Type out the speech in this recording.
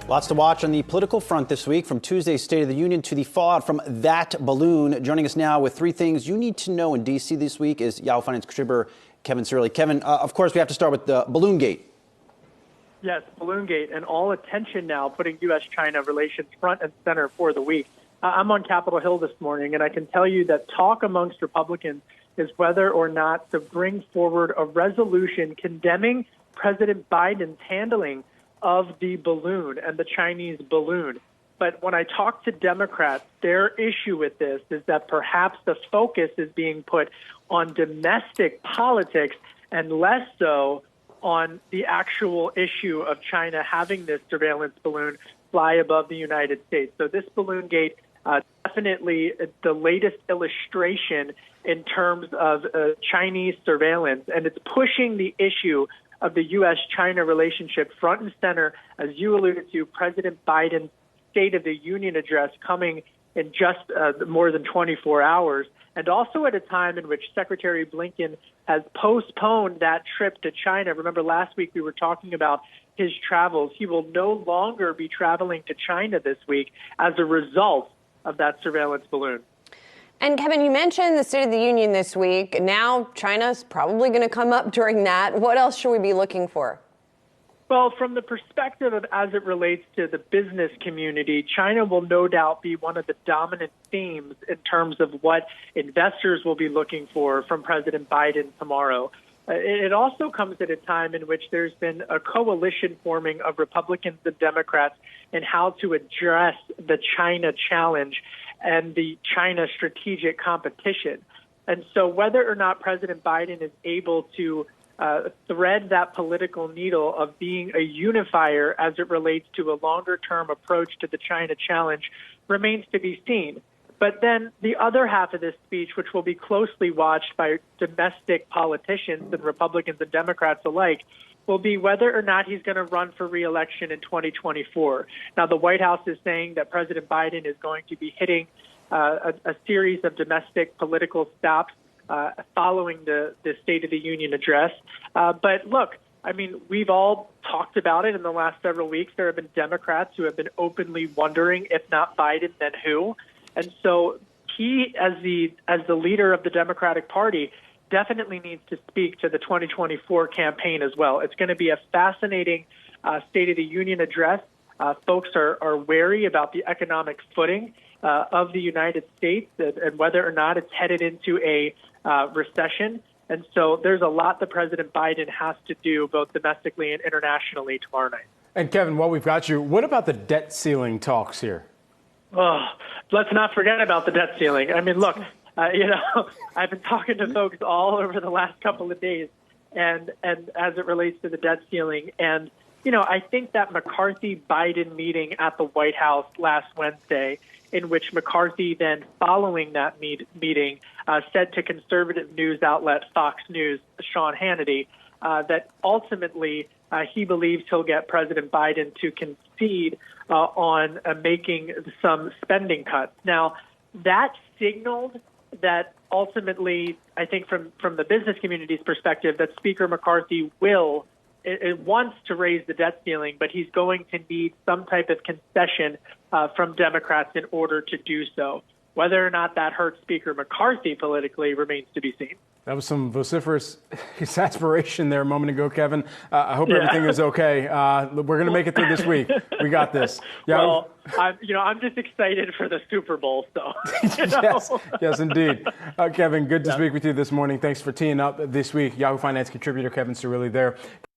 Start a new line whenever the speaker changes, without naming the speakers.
Lots to watch on the political front this week, from Tuesday's State of the Union to the fallout from that balloon. Joining us now with three things you need to know in D.C. this week is Yahoo Finance contributor Kevin Cirilli. Kevin, of course, we have to start with the balloon gate.
Yes, balloon gate, and all attention now putting U.S.-China relations front and center for the week. I'm on Capitol Hill this morning, and I can tell you that talk amongst Republicans is whether or not to bring forward a resolution condemning President Biden's handling of the balloon and the Chinese balloon. But when I talk to Democrats, their issue with this is that perhaps the focus is being put on domestic politics and less so on the actual issue of China having this surveillance balloon fly above the United States. So this balloon gate, definitely the latest illustration in terms of Chinese surveillance, and it's pushing the issue of the U.S.-China relationship front and center, as you alluded to, President Biden's State of the Union address coming in just more than 24 hours, and also at a time in which Secretary Blinken has postponed that trip to China. Remember, last week we were talking about his travels. He will no longer be traveling to China this week as a result of that surveillance balloon.
And Kevin, you mentioned the State of the Union this week. Now China's probably going to come up during that. What else should we be looking for?
Well, from the perspective of as it relates to the business community, China will no doubt be one of the dominant themes in terms of what investors will be looking for from President Biden tomorrow. It also comes at a time in which there's been a coalition forming of Republicans and Democrats in how to address the China challenge and the China strategic competition. And so whether or not President Biden is able to thread that political needle of being a unifier as it relates to a longer-term approach to the China challenge remains to be seen. But then the other half of this speech, which will be closely watched by domestic politicians and Republicans and Democrats alike, will be whether or not he's going to run for re-election in 2024. Now, the White House is saying that President Biden is going to be hitting a series of domestic political stops following the State of the Union address. But look, I mean, we've all talked about it in the last several weeks. There have been Democrats who have been openly wondering, if not Biden, then who? And so he, as the leader of the Democratic Party, definitely needs to speak to the 2024 campaign as well. It's going to be a fascinating State of the Union address. Folks are wary about the economic footing of the United States and whether or not it's headed into a recession. And so there's a lot that President Biden has to do, both domestically and internationally, tomorrow night.
And Kevin, while we've got you, what about the debt ceiling talks here?
Oh, let's not forget about the debt ceiling. I mean, look, I've been talking to folks all over the last couple of days, and as it relates to the debt ceiling. And, I think that McCarthy-Biden meeting at the White House last Wednesday, in which McCarthy then, following that meeting, said to conservative news outlet Fox News, Sean Hannity, that ultimately he believes he'll get President Biden to concede on making some spending cuts. Now, that signaled that ultimately, I think from the business community's perspective, that Speaker McCarthy wants to raise the debt ceiling, but he's going to need some type of concession from Democrats in order to do so. Whether or not that hurts Speaker McCarthy politically remains to be seen.
That was some vociferous exasperation there a moment ago, Kevin. I hope everything is okay. We're going to make it through this week. We got this. Yeah.
Well, I'm just excited for the Super Bowl. So,
yes, indeed. Kevin, good to speak with you this morning. Thanks for teeing up this week. Yahoo Finance contributor Kevin Cirilli there.